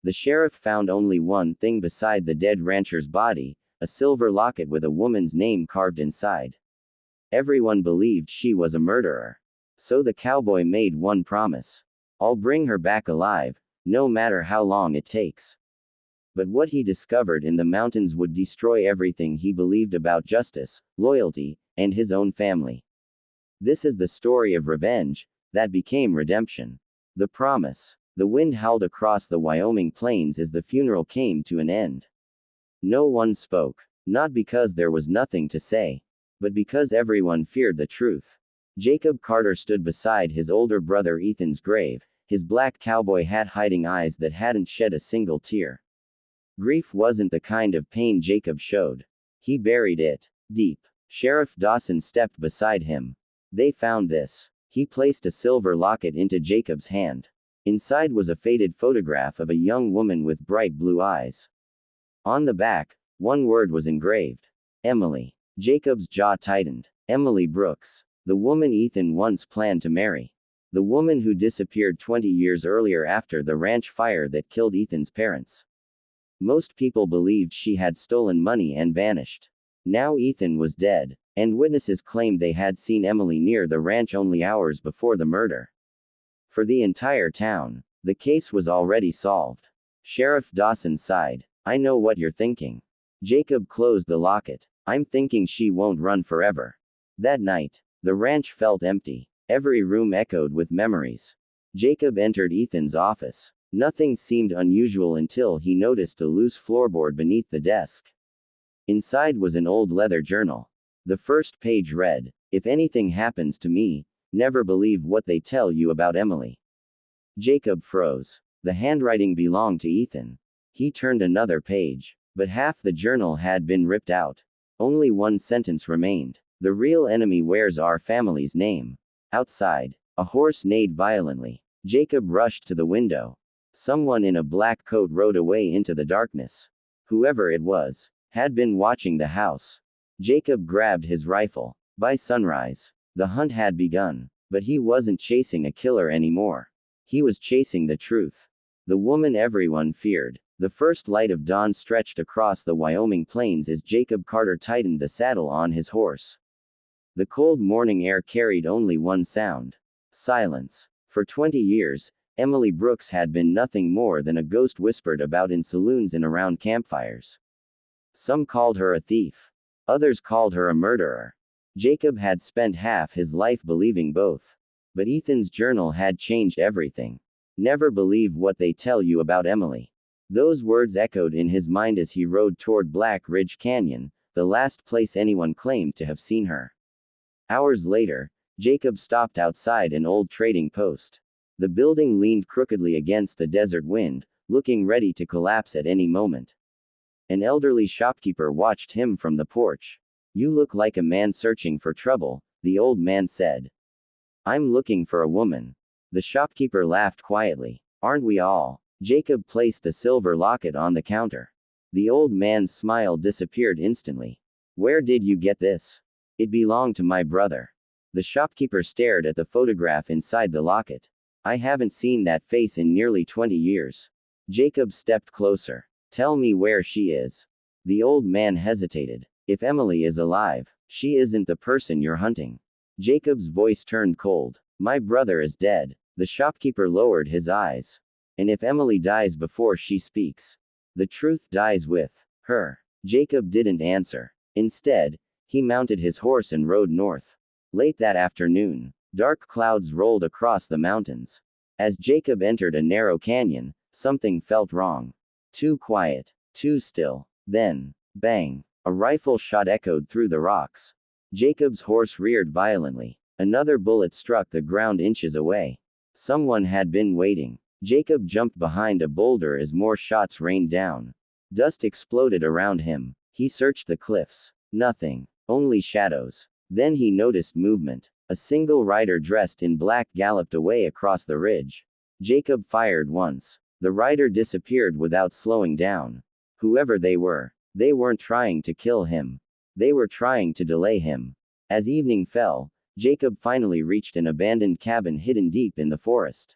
The sheriff found only one thing beside the dead rancher's body, a silver locket with a woman's name carved inside. Everyone believed she was a murderer. So the cowboy made one promise. I'll bring her back alive, no matter how long it takes. But what he discovered in the mountains would destroy everything he believed about justice, loyalty, and his own family. This is the story of revenge that became redemption. The promise. The wind howled across the Wyoming plains as the funeral came to an end. No one spoke, not because there was nothing to say, but because everyone feared the truth. Jacob Carter stood beside his older brother Ethan's grave, his black cowboy hat hiding eyes that hadn't shed a single tear. Grief wasn't the kind of pain Jacob showed. He buried it deep. Sheriff Dawson stepped beside him. They found this. He placed a silver locket into Jacob's hand. Inside was a faded photograph of a young woman with bright blue eyes. On the back, one word was engraved. Emily. Jacob's jaw tightened. Emily Brooks. The woman Ethan once planned to marry. The woman who disappeared 20 years earlier after the ranch fire that killed Ethan's parents. Most people believed she had stolen money and vanished. Now Ethan was dead, and witnesses claimed they had seen Emily near the ranch only hours before the murder. For the entire town, the case was already solved. Sheriff Dawson sighed. I know what you're thinking. Jacob closed the locket. I'm thinking she won't run forever. That night, the ranch felt empty. Every room echoed with memories. Jacob entered Ethan's office. Nothing seemed unusual until he noticed a loose floorboard beneath the desk. Inside was an old leather journal. The first page read, "If anything happens to me, never believe what they tell you about Emily." Jacob froze. The handwriting belonged to Ethan. He turned another page, but half the journal had been ripped out. Only one sentence remained. The real enemy wears our family's name. Outside, a horse neighed violently. Jacob rushed to the window. Someone in a black coat rode away into the darkness. Whoever it was, had been watching the house. Jacob grabbed his rifle. By sunrise, the hunt had begun, but he wasn't chasing a killer anymore. He was chasing the truth. The woman everyone feared. The first light of dawn stretched across the Wyoming plains as Jacob Carter tightened the saddle on his horse. The cold morning air carried only one sound. Silence. For 20 years, Emily Brooks had been nothing more than a ghost whispered about in saloons and around campfires. Some called her a thief. Others called her a murderer. Jacob had spent half his life believing both. But Ethan's journal had changed everything. Never believe what they tell you about Emily. Those words echoed in his mind as he rode toward Black Ridge Canyon, the last place anyone claimed to have seen her. Hours later, Jacob stopped outside an old trading post. The building leaned crookedly against the desert wind, looking ready to collapse at any moment. An elderly shopkeeper watched him from the porch. "You look like a man searching for trouble," the old man said. "I'm looking for a woman." The shopkeeper laughed quietly. "Aren't we all?" Jacob placed the silver locket on the counter. The old man's smile disappeared instantly. "Where did you get this?" "It belonged to my brother." The shopkeeper stared at the photograph inside the locket. "I haven't seen that face in nearly 20 years. Jacob stepped closer. "Tell me where she is." The old man hesitated. "If Emily is alive, she isn't the person you're hunting." Jacob's voice turned cold. "My brother is dead." The shopkeeper lowered his eyes. "And if Emily dies before she speaks, the truth dies with her." Jacob didn't answer. Instead, he mounted his horse and rode north. Late that afternoon, dark clouds rolled across the mountains. As Jacob entered a narrow canyon, something felt wrong. Too quiet, too still. Then, bang! A rifle shot echoed through the rocks. Jacob's horse reared violently. Another bullet struck the ground inches away. Someone had been waiting. Jacob jumped behind a boulder as more shots rained down. Dust exploded around him. He searched the cliffs. Nothing. Only shadows. Then he noticed movement. A single rider dressed in black galloped away across the ridge. Jacob fired once. The rider disappeared without slowing down. Whoever they weren't trying to kill him. They were trying to delay him. As evening fell, Jacob finally reached an abandoned cabin hidden deep in the forest.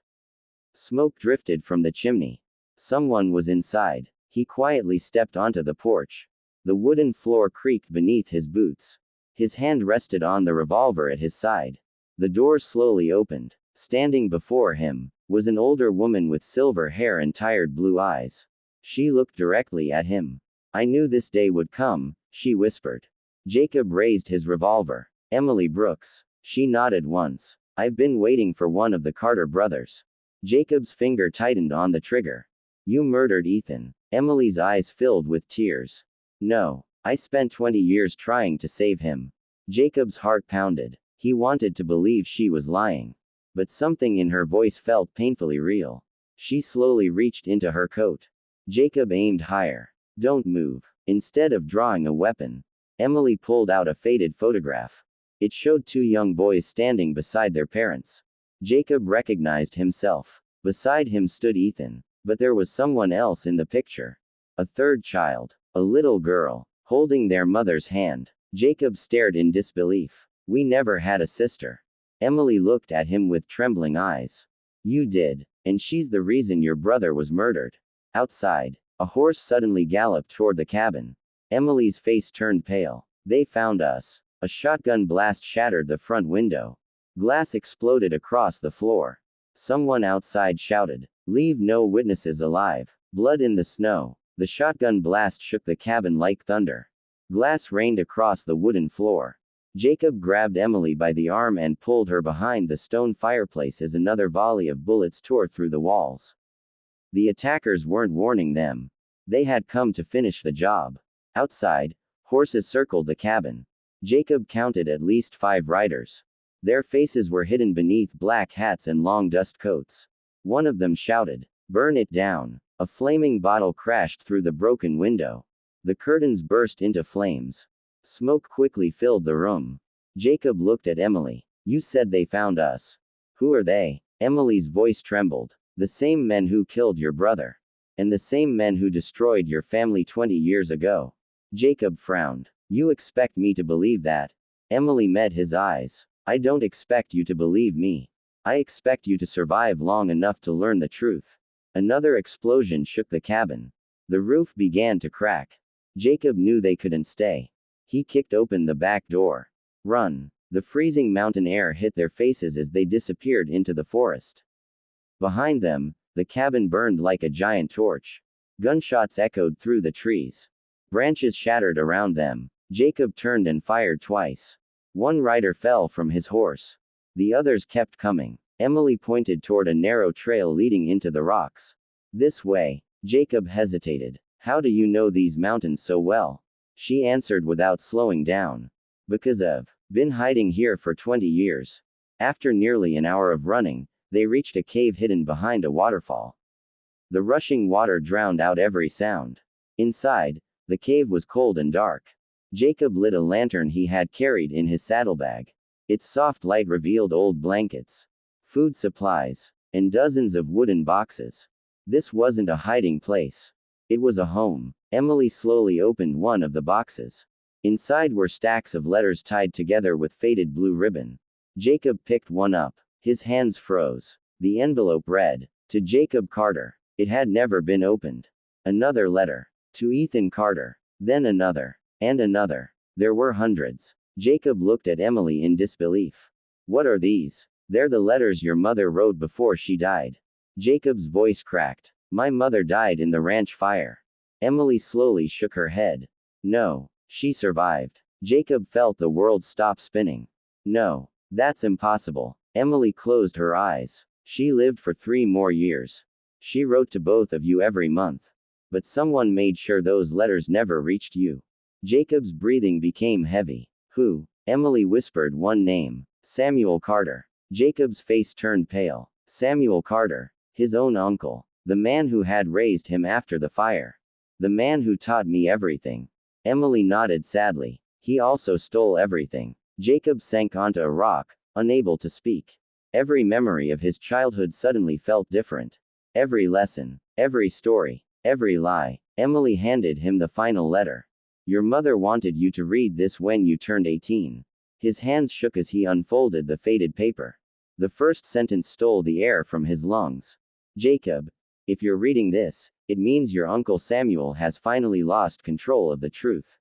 Smoke drifted from the chimney. Someone was inside. He quietly stepped onto the porch. The wooden floor creaked beneath his boots. His hand rested on the revolver at his side. The door slowly opened. Standing before him was an older woman with silver hair and tired blue eyes. She looked directly at him. "I knew this day would come," she whispered. Jacob raised his revolver. "Emily Brooks." She nodded once. "I've been waiting for one of the Carter brothers." Jacob's finger tightened on the trigger. "You murdered Ethan." Emily's eyes filled with tears. "No. I spent 20 years trying to save him." Jacob's heart pounded. He wanted to believe she was lying. But something in her voice felt painfully real. She slowly reached into her coat. Jacob aimed higher. "Don't move." Instead of drawing a weapon, Emily pulled out a faded photograph. It showed two young boys standing beside their parents. Jacob recognized himself. Beside him stood Ethan. But there was someone else in the picture. A third child. A little girl. Holding their mother's hand. Jacob stared in disbelief. "We never had a sister." Emily looked at him with trembling eyes. "You did. And she's the reason your brother was murdered." Outside, a horse suddenly galloped toward the cabin. Emily's face turned pale. "They found us." A shotgun blast shattered the front window. Glass exploded across the floor. Someone outside shouted, "Leave no witnesses alive." Blood in the snow. The shotgun blast shook the cabin like thunder. Glass rained across the wooden floor. Jacob grabbed Emily by the arm and pulled her behind the stone fireplace as another volley of bullets tore through the walls. The attackers weren't warning them. They had come to finish the job. Outside, horses circled the cabin. Jacob counted at least 5 riders. Their faces were hidden beneath black hats and long dust coats. One of them shouted, "Burn it down." A flaming bottle crashed through the broken window. The curtains burst into flames. Smoke quickly filled the room. Jacob looked at Emily. "You said they found us. Who are they?" Emily's voice trembled. "The same men who killed your brother. And the same men who destroyed your family 20 years ago." Jacob frowned. "You expect me to believe that?" Emily met his eyes. "I don't expect you to believe me. I expect you to survive long enough to learn the truth." Another explosion shook the cabin. The roof began to crack. Jacob knew they couldn't stay. He kicked open the back door. "Run." The freezing mountain air hit their faces as they disappeared into the forest. Behind them, the cabin burned like a giant torch. Gunshots echoed through the trees. Branches shattered around them. Jacob turned and fired twice. One rider fell from his horse. The others kept coming. Emily pointed toward a narrow trail leading into the rocks. "This way." Jacob hesitated. "How do you know these mountains so well?" She answered without slowing down. "Because I've been hiding here for 20 years. After nearly an hour of running, they reached a cave hidden behind a waterfall. The rushing water drowned out every sound. Inside, the cave was cold and dark. Jacob lit a lantern he had carried in his saddlebag. Its soft light revealed old blankets, food supplies, and dozens of wooden boxes. This wasn't a hiding place. It was a home. Emily slowly opened one of the boxes. Inside were stacks of letters tied together with faded blue ribbon. Jacob picked one up. His hands froze. The envelope read, "To Jacob Carter." It had never been opened. Another letter. "To Ethan Carter." Then another. And another. There were hundreds. Jacob looked at Emily in disbelief. "What are these?" "They're the letters your mother wrote before she died." Jacob's voice cracked. "My mother died in the ranch fire." Emily slowly shook her head. "No, she survived." Jacob felt the world stop spinning. "No, that's impossible." Emily closed her eyes. "She lived for 3 more years. She wrote to both of you every month. But someone made sure those letters never reached you." Jacob's breathing became heavy. "Who?" Emily whispered one name. "Samuel Carter." Jacob's face turned pale. Samuel Carter. His own uncle. The man who had raised him after the fire. The man who taught me everything. Emily nodded sadly. "He also stole everything." Jacob sank onto a rock, unable to speak. Every memory of his childhood suddenly felt different. Every lesson, every story, every lie. Emily handed him the final letter. "Your mother wanted you to read this when you turned 18. His hands shook as he unfolded the faded paper. The first sentence stole the air from his lungs. "Jacob, If you're reading this, it means your Uncle Samuel has finally lost control of the truth.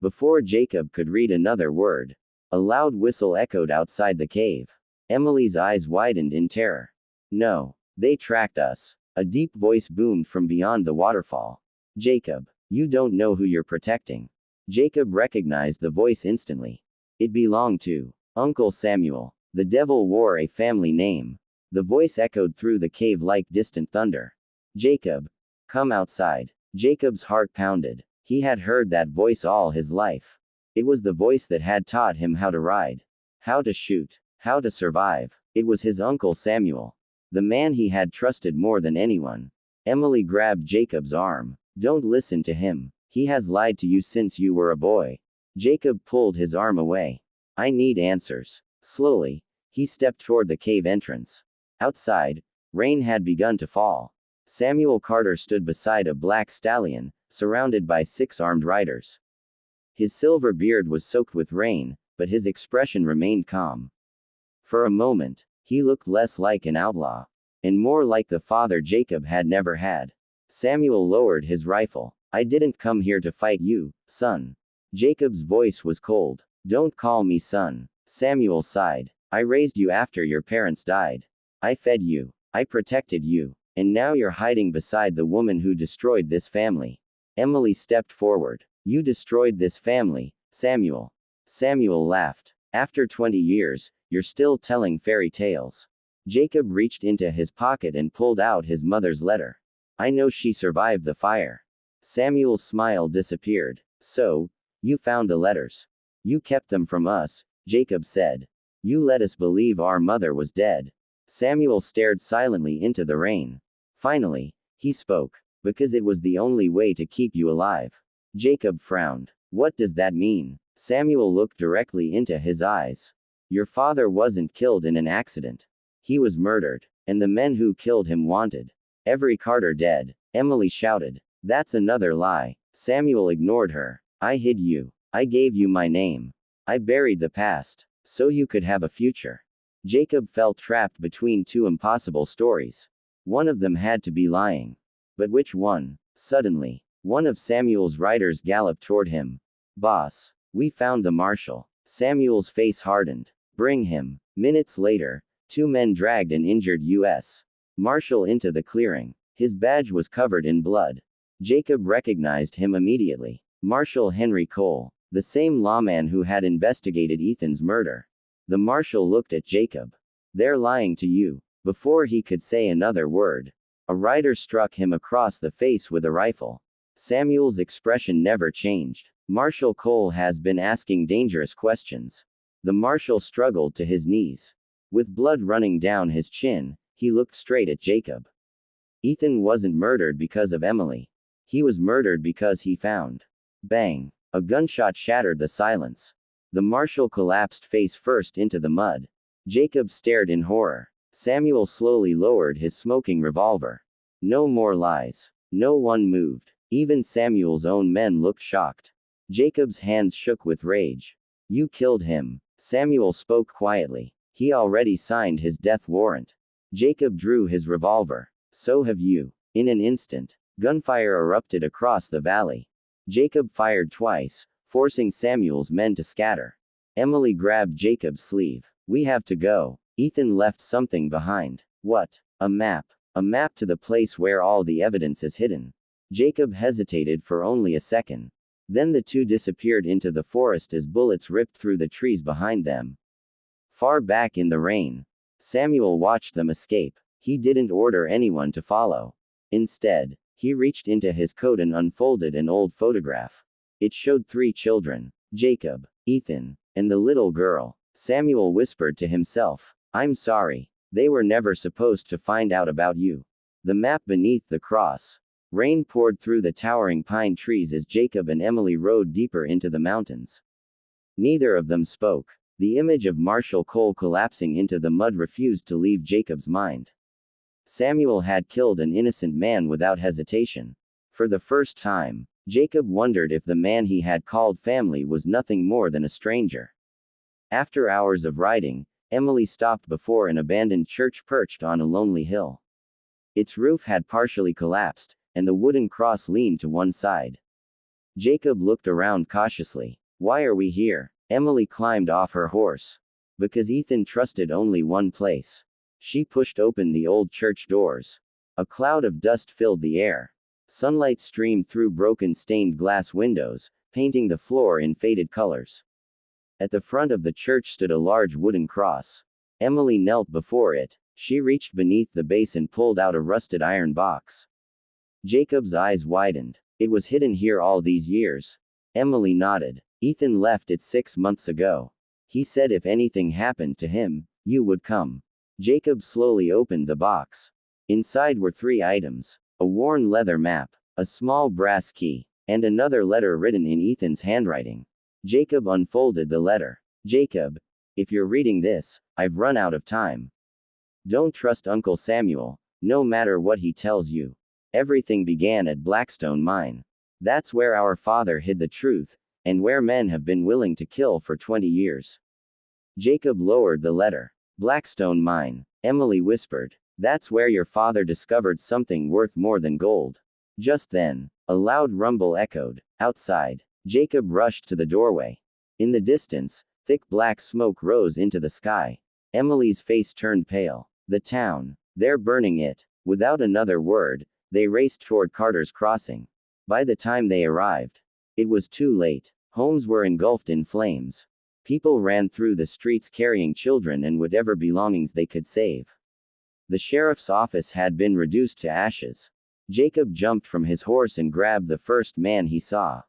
Before Jacob could read another word, a loud whistle echoed outside the cave. Emily's eyes widened in terror. No, they tracked us. A deep voice boomed from beyond the waterfall. Jacob, you don't know who you're protecting. Jacob recognized the voice instantly. It belonged to Uncle Samuel. The devil wore a family name. The voice echoed through the cave like distant thunder. Jacob, come outside. Jacob's heart pounded. He had heard that voice all his life. It was the voice that had taught him how to ride, how to shoot, how to survive. It was his Uncle Samuel, the man he had trusted more than anyone. Emily grabbed Jacob's arm. Don't listen to him. He has lied to you since you were a boy. Jacob pulled his arm away. I need answers. Slowly, he stepped toward the cave entrance. Outside, rain had begun to fall. Samuel Carter stood beside a black stallion, surrounded by 6 armed riders. His silver beard was soaked with rain, but his expression remained calm. For a moment, he looked less like an outlaw, and more like the father Jacob had never had. Samuel lowered his rifle. I didn't come here to fight you, son. Jacob's voice was cold. Don't call me son. Samuel sighed. I raised you after your parents died. I fed you. I protected you. And now you're hiding beside the woman who destroyed this family. Emily stepped forward. You destroyed this family, Samuel. Samuel laughed. After 20 years, you're still telling fairy tales. Jacob reached into his pocket and pulled out his mother's letter. I know she survived the fire. Samuel's smile disappeared. So, you found the letters. You kept them from us, Jacob said. You let us believe our mother was dead. Samuel stared silently into the rain. Finally, he spoke. Because it was the only way to keep you alive. Jacob frowned. What does that mean? Samuel looked directly into his eyes. Your father wasn't killed in an accident. He was murdered. And the men who killed him wanted every Carter dead. Emily shouted. That's another lie. Samuel ignored her. I hid you. I gave you my name. I buried the past, so you could have a future. Jacob felt trapped between 2 impossible stories. One of them had to be lying. But which one? Suddenly, one of Samuel's riders galloped toward him. Boss, we found the marshal. Samuel's face hardened. Bring him. Minutes later, 2 men dragged an injured U.S. Marshal into the clearing. His badge was covered in blood. Jacob recognized him immediately. Marshal Henry Cole, the same lawman who had investigated Ethan's murder. The marshal looked at Jacob. They're lying to you. Before he could say another word, a rider struck him across the face with a rifle. Samuel's expression never changed. Marshal Cole has been asking dangerous questions. The marshal struggled to his knees. With blood running down his chin, he looked straight at Jacob. Ethan wasn't murdered because of Emily. He was murdered because he found. Bang! A gunshot shattered the silence. The marshal collapsed face first into the mud. Jacob stared in horror. Samuel slowly lowered his smoking revolver. No more lies. No one moved. Even Samuel's own men looked shocked. Jacob's hands shook with rage. You killed him. Samuel spoke quietly. He already signed his death warrant. Jacob drew his revolver. So have you. In an instant, gunfire erupted across the valley. Jacob fired twice, forcing Samuel's men to scatter. Emily grabbed Jacob's sleeve. We have to go. Ethan left something behind. What? A map. A map to the place where all the evidence is hidden. Jacob hesitated for only a second. Then the 2 disappeared into the forest as bullets ripped through the trees behind them. Far back in the rain, Samuel watched them escape. He didn't order anyone to follow. Instead, he reached into his coat and unfolded an old photograph. It showed 3 children, Jacob, Ethan, and the little girl. Samuel whispered to himself, I'm sorry. They were never supposed to find out about you. The map beneath the cross. Rain poured through the towering pine trees as Jacob and Emily rode deeper into the mountains. Neither of them spoke. The image of Marshal Cole collapsing into the mud refused to leave Jacob's mind. Samuel had killed an innocent man without hesitation. For the first time, Jacob wondered if the man he had called family was nothing more than a stranger. After hours of riding, Emily stopped before an abandoned church perched on a lonely hill. Its roof had partially collapsed, and the wooden cross leaned to one side. Jacob looked around cautiously. Why are we here? Emily climbed off her horse. Because Ethan trusted only one place. She pushed open the old church doors. A cloud of dust filled the air. Sunlight streamed through broken stained glass windows, painting the floor in faded colors. At the front of the church stood a large wooden cross. Emily knelt before it. She reached beneath the base and pulled out a rusted iron box. Jacob's eyes widened. It was hidden here all these years. Emily nodded. Ethan left it 6 months ago. He said if anything happened to him, you would come. Jacob slowly opened the box. Inside were 3 items: a worn leather map, a small brass key, and another letter written in Ethan's handwriting. Jacob unfolded the letter. Jacob, if you're reading this, I've run out of time. Don't trust Uncle Samuel, no matter what he tells you. Everything began at Blackstone Mine. That's where our father hid the truth, and where men have been willing to kill for 20 years. Jacob lowered the letter. Blackstone Mine, Emily whispered. That's where your father discovered something worth more than gold. Just then, a loud rumble echoed. Outside, Jacob rushed to the doorway. In the distance, thick black smoke rose into the sky. Emily's face turned pale. The town. They're burning it. Without another word, they raced toward Carter's Crossing. By the time they arrived, it was too late. Homes were engulfed in flames. People ran through the streets carrying children and whatever belongings they could save. The sheriff's office had been reduced to ashes. Jacob jumped from his horse and grabbed the first man he saw.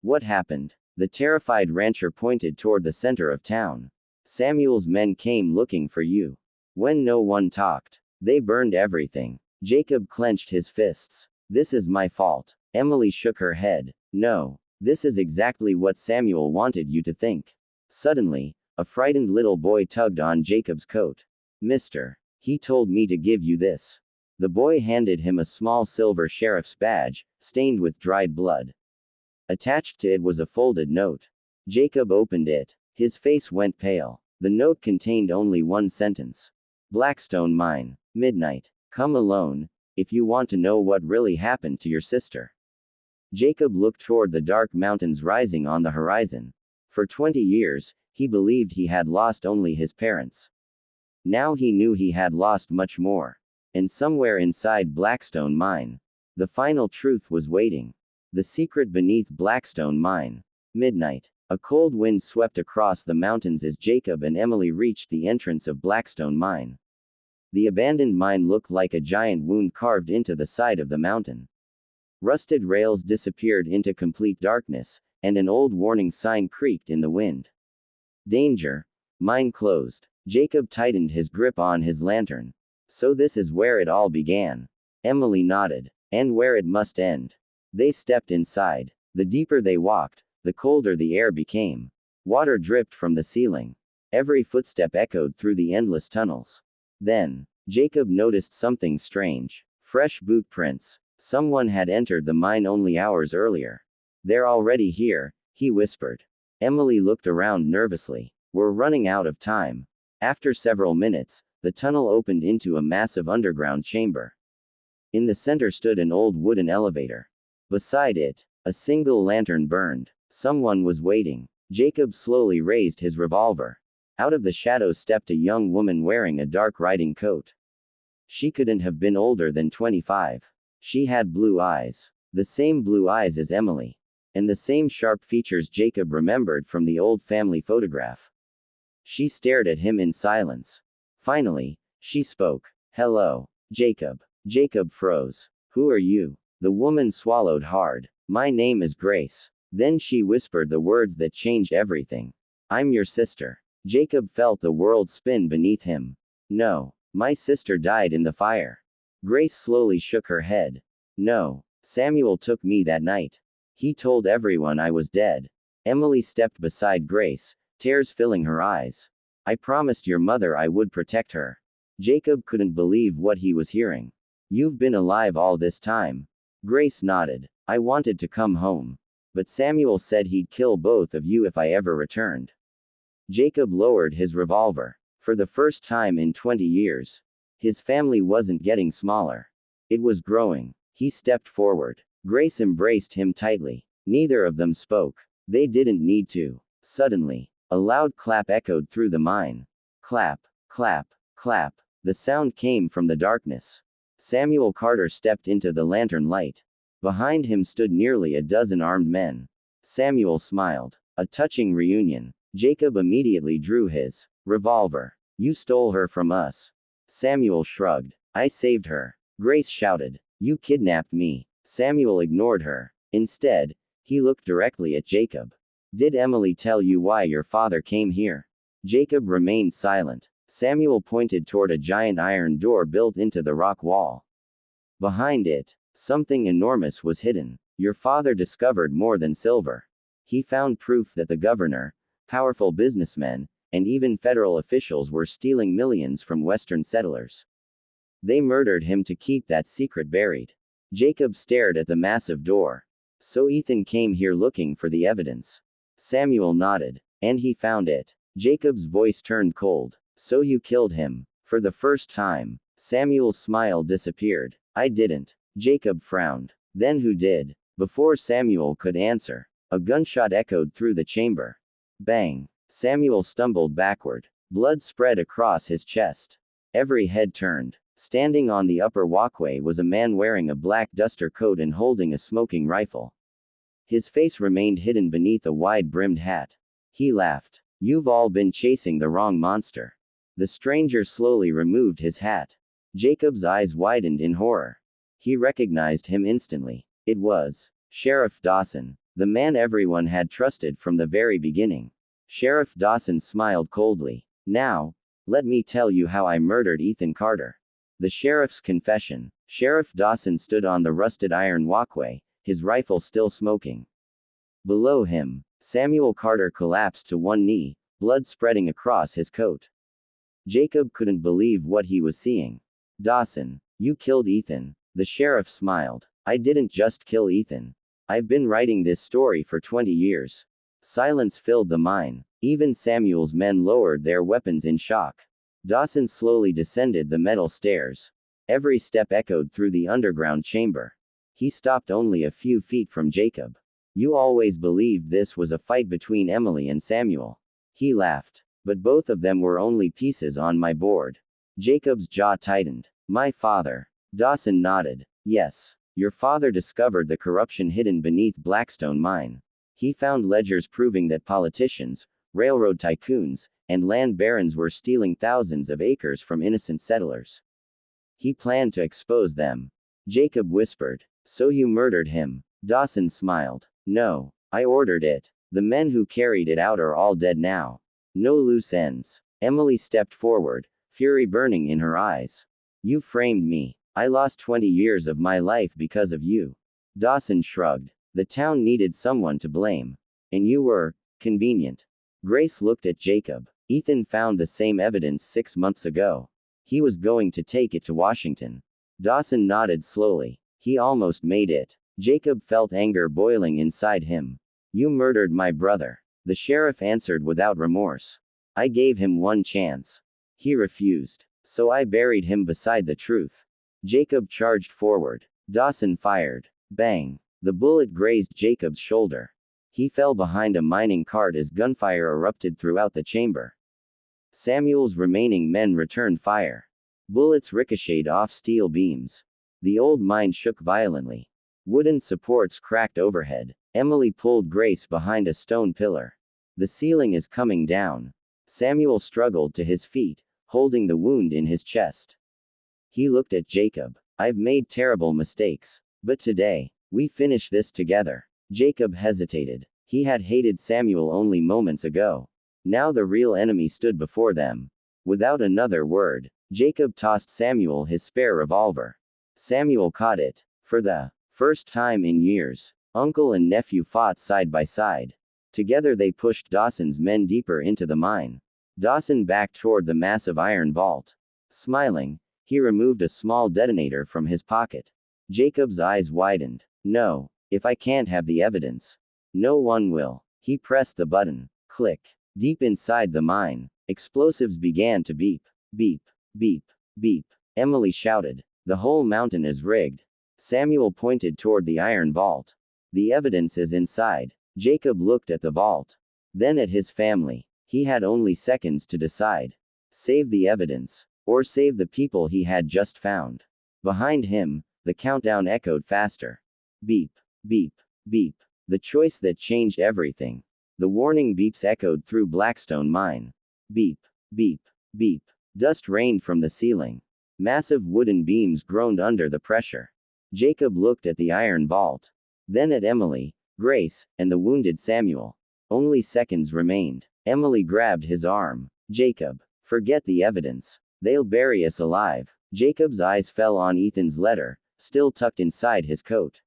What happened? The terrified rancher pointed toward the center of town. Samuel's men came looking for you. When no one talked, they burned everything. Jacob clenched his fists. This is my fault. Emily shook her head. No, this is exactly what Samuel wanted you to think. Suddenly, a frightened little boy tugged on Jacob's coat. Mister, he told me to give you this. The boy handed him a small silver sheriff's badge, stained with dried blood. Attached to it was a folded note. Jacob opened it. His face went pale. The note contained only one sentence. Blackstone Mine, midnight. Come alone, if you want to know what really happened to your sister. Jacob looked toward the dark mountains rising on the horizon. For 20 years, he believed he had lost only his parents. Now he knew he had lost much more. And somewhere inside Blackstone Mine, the final truth was waiting. The secret beneath Blackstone Mine. Midnight. A cold wind swept across the mountains as Jacob and Emily reached the entrance of Blackstone Mine. The abandoned mine looked like a giant wound carved into the side of the mountain. Rusted rails disappeared into complete darkness, and an old warning sign creaked in the wind. Danger. Mine closed. Jacob tightened his grip on his lantern. So this is where it all began. Emily nodded. And where it must end. They stepped inside. The deeper they walked, the colder the air became. Water dripped from the ceiling. Every footstep echoed through the endless tunnels. Then, Jacob noticed something strange. Fresh boot prints. Someone had entered the mine only hours earlier. They're already here, he whispered. Emily looked around nervously. We're running out of time. After several minutes, the tunnel opened into a massive underground chamber. In the center stood an old wooden elevator. Beside it, a single lantern burned. Someone was waiting. Jacob slowly raised his revolver. Out of the shadows stepped a young woman wearing a dark riding coat. She couldn't have been older than 25. She had blue eyes. The same blue eyes as Emily. And the same sharp features Jacob remembered from the old family photograph. She stared at him in silence. Finally, she spoke. Hello, Jacob. Jacob froze. Who are you? The woman swallowed hard. My name is Grace. Then she whispered the words that changed everything. I'm your sister. Jacob felt the world spin beneath him. No, my sister died in the fire. Grace slowly shook her head. No, Samuel took me that night. He told everyone I was dead. Emily stepped beside Grace, tears filling her eyes. I promised your mother I would protect her. Jacob couldn't believe what he was hearing. You've been alive all this time. Grace nodded. I wanted to come home. But Samuel said he'd kill both of you if I ever returned. Jacob lowered his revolver. For the first time in 20 years. His family wasn't getting smaller. It was growing. He stepped forward. Grace embraced him tightly. Neither of them spoke. They didn't need to. Suddenly, a loud clap echoed through the mine. Clap, clap, clap. The sound came from the darkness. Samuel Carter stepped into the lantern light. Behind him stood nearly a dozen armed men. Samuel smiled. A touching reunion. Jacob immediately drew his revolver. You stole her from us. Samuel shrugged. I saved her. Grace shouted. You kidnapped me. Samuel ignored her. Instead, he looked directly at Jacob. Did Emily tell you why your father came here? Jacob remained silent. Samuel pointed toward a giant iron door built into the rock wall. Behind it, something enormous was hidden. Your father discovered more than silver. He found proof that the governor, powerful businessmen, and even federal officials were stealing millions from Western settlers. They murdered him to keep that secret buried. Jacob stared at the massive door. So Ethan came here looking for the evidence. Samuel nodded. And he found it. Jacob's voice turned cold. So you killed him. For the first time. Samuel's smile disappeared. I didn't. Jacob frowned. Then who did? Before Samuel could answer, a gunshot echoed through the chamber. Bang. Samuel stumbled backward. Blood spread across his chest. Every head turned. Standing on the upper walkway was a man wearing a black duster coat and holding a smoking rifle. His face remained hidden beneath a wide-brimmed hat. He laughed. You've all been chasing the wrong monster. The stranger slowly removed his hat. Jacob's eyes widened in horror. He recognized him instantly. It was Sheriff Dawson, the man everyone had trusted from the very beginning. Sheriff Dawson smiled coldly. Now, let me tell you how I murdered Ethan Carter. The sheriff's confession. Sheriff Dawson stood on the rusted iron walkway, his rifle still smoking. Below him, Samuel Carter collapsed to one knee, blood spreading across his coat. Jacob couldn't believe what he was seeing. Dawson, you killed Ethan. The sheriff smiled. I didn't just kill Ethan. I've been writing this story for 20 years. Silence filled the mine. Even Samuel's men lowered their weapons in shock. Dawson slowly descended the metal stairs. Every step echoed through the underground chamber. He stopped only a few feet from Jacob. You always believed this was a fight between Emily and Samuel. He laughed. But both of them were only pieces on my board. Jacob's jaw tightened. My father. Dawson nodded. Yes. Your father discovered the corruption hidden beneath Blackstone Mine. He found ledgers proving that politicians, railroad tycoons, and land barons were stealing thousands of acres from innocent settlers. He planned to expose them. Jacob whispered. So you murdered him. Dawson smiled. No, I ordered it. The men who carried it out are all dead now. No loose ends. Emily stepped forward, fury burning in her eyes. You framed me. I lost 20 years of my life because of you. Dawson shrugged. The town needed someone to blame. And you were convenient. Grace looked at Jacob. Ethan found the same evidence 6 months ago. He was going to take it to Washington. Dawson nodded slowly. He almost made it. Jacob felt anger boiling inside him. You murdered my brother. The sheriff answered without remorse. I gave him one chance. He refused. So I buried him beside the truth. Jacob charged forward. Dawson fired. Bang. The bullet grazed Jacob's shoulder. He fell behind a mining cart as gunfire erupted throughout the chamber. Samuel's remaining men returned fire. Bullets ricocheted off steel beams. The old mine shook violently. Wooden supports cracked overhead. Emily pulled Grace behind a stone pillar. The ceiling is coming down. Samuel struggled to his feet, holding the wound in his chest. He looked at Jacob. I've made terrible mistakes. But today, we finish this together. Jacob hesitated. He had hated Samuel only moments ago. Now the real enemy stood before them. Without another word, Jacob tossed Samuel his spare revolver. Samuel caught it. For the first time in years, uncle and nephew fought side by side. Together they pushed Dawson's men deeper into the mine. Dawson backed toward the massive iron vault. Smiling, he removed a small detonator from his pocket. Jacob's eyes widened. No, if I can't have the evidence, no one will. He pressed the button. Click. Deep inside the mine, explosives began to beep, beep, beep, beep. Emily shouted. The whole mountain is rigged. Samuel pointed toward the iron vault. The evidence is inside. Jacob looked at the vault. Then at his family. He had only seconds to decide. Save the evidence. Or save the people he had just found. Behind him, the countdown echoed faster. Beep, beep, beep. The choice that changed everything. The warning beeps echoed through Blackstone Mine. Beep, beep, beep. Dust rained from the ceiling. Massive wooden beams groaned under the pressure. Jacob looked at the iron vault. Then at Emily, Grace, and the wounded Samuel. Only seconds remained. Emily grabbed his arm. Jacob, forget the evidence. They'll bury us alive. Jacob's eyes fell on Ethan's letter, still tucked inside his coat.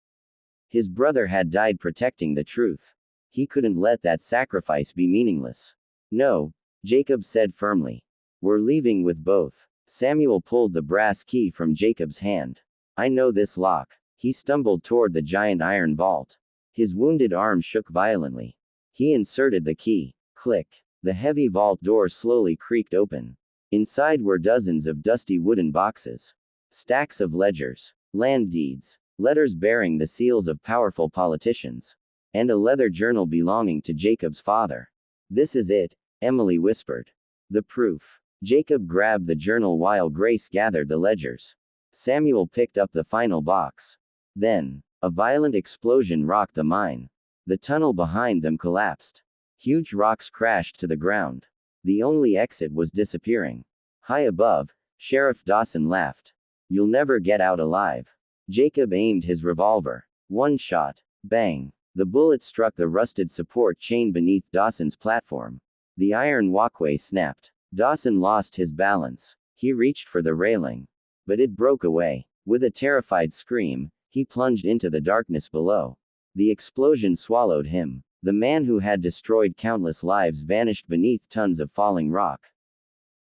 His brother had died protecting the truth. He couldn't let that sacrifice be meaningless. No, Jacob said firmly. We're leaving with both. Samuel pulled the brass key from Jacob's hand. I know this lock. He stumbled toward the giant iron vault. His wounded arm shook violently. He inserted the key. Click. The heavy vault door slowly creaked open. Inside were dozens of dusty wooden boxes. Stacks of ledgers. Land deeds. Letters bearing the seals of powerful politicians. And a leather journal belonging to Jacob's father. This is it, Emily whispered. The proof. Jacob grabbed the journal while Grace gathered the ledgers. Samuel picked up the final box. Then, a violent explosion rocked the mine. The tunnel behind them collapsed. Huge rocks crashed to the ground. The only exit was disappearing. High above, Sheriff Dawson laughed. You'll never get out alive. Jacob aimed his revolver. One shot. Bang. The bullet struck the rusted support chain beneath Dawson's platform. The iron walkway snapped. Dawson lost his balance. He reached for the railing. But it broke away. With a terrified scream, he plunged into the darkness below. The explosion swallowed him. The man who had destroyed countless lives vanished beneath tons of falling rock.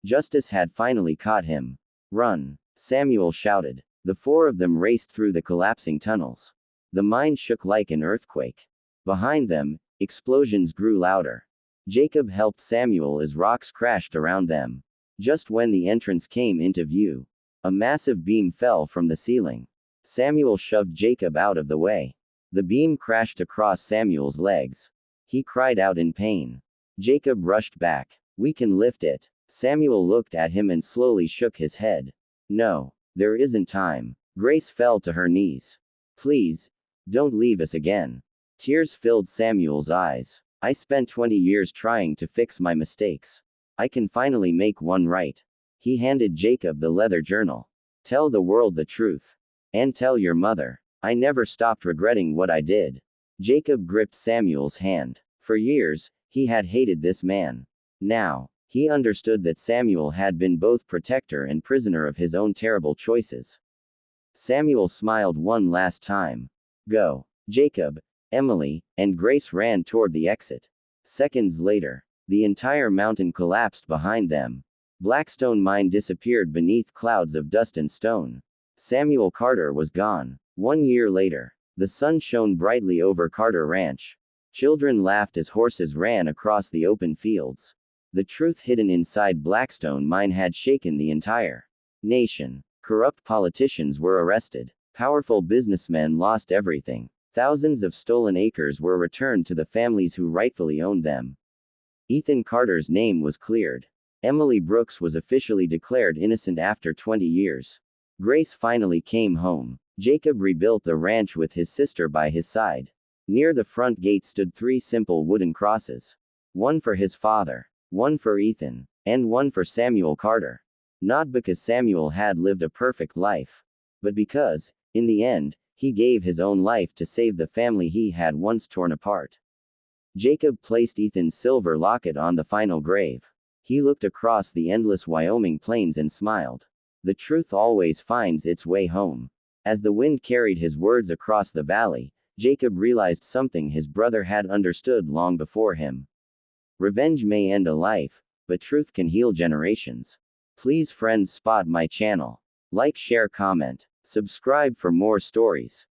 Justice had finally caught him. Run! Samuel shouted. The four of them raced through the collapsing tunnels. The mine shook like an earthquake. Behind them, explosions grew louder. Jacob helped Samuel as rocks crashed around them. Just when the entrance came into view, a massive beam fell from the ceiling. Samuel shoved Jacob out of the way. The beam crashed across Samuel's legs. He cried out in pain. Jacob rushed back. We can lift it. Samuel looked at him and slowly shook his head. No, there isn't time. Grace fell to her knees. Please, don't leave us again. Tears filled Samuel's eyes. I spent 20 years trying to fix my mistakes. I can finally make one right. He handed Jacob the leather journal. Tell the world the truth. And tell your mother. I never stopped regretting what I did. Jacob gripped Samuel's hand. For years, he had hated this man. Now, he understood that Samuel had been both protector and prisoner of his own terrible choices. Samuel smiled one last time. Go. Jacob, Emily, and Grace ran toward the exit. Seconds later, the entire mountain collapsed behind them. Blackstone Mine disappeared beneath clouds of dust and stone. Samuel Carter was gone. 1 year later, the sun shone brightly over Carter Ranch. Children laughed as horses ran across the open fields. The truth hidden inside Blackstone Mine had shaken the entire nation. Corrupt politicians were arrested. Powerful businessmen lost everything. Thousands of stolen acres were returned to the families who rightfully owned them. Ethan Carter's name was cleared. Emily Brooks was officially declared innocent after 20 years. Grace finally came home. Jacob rebuilt the ranch with his sister by his side. Near the front gate stood 3 simple wooden crosses. One for his father, one for Ethan, and one for Samuel Carter. Not because Samuel had lived a perfect life, but because, in the end, he gave his own life to save the family he had once torn apart. Jacob placed Ethan's silver locket on the final grave. He looked across the endless Wyoming plains and smiled. The truth always finds its way home. As the wind carried his words across the valley, Jacob realized something his brother had understood long before him. Revenge may end a life, but truth can heal generations. Please friends spot my channel. Like, share, comment. Subscribe for more stories.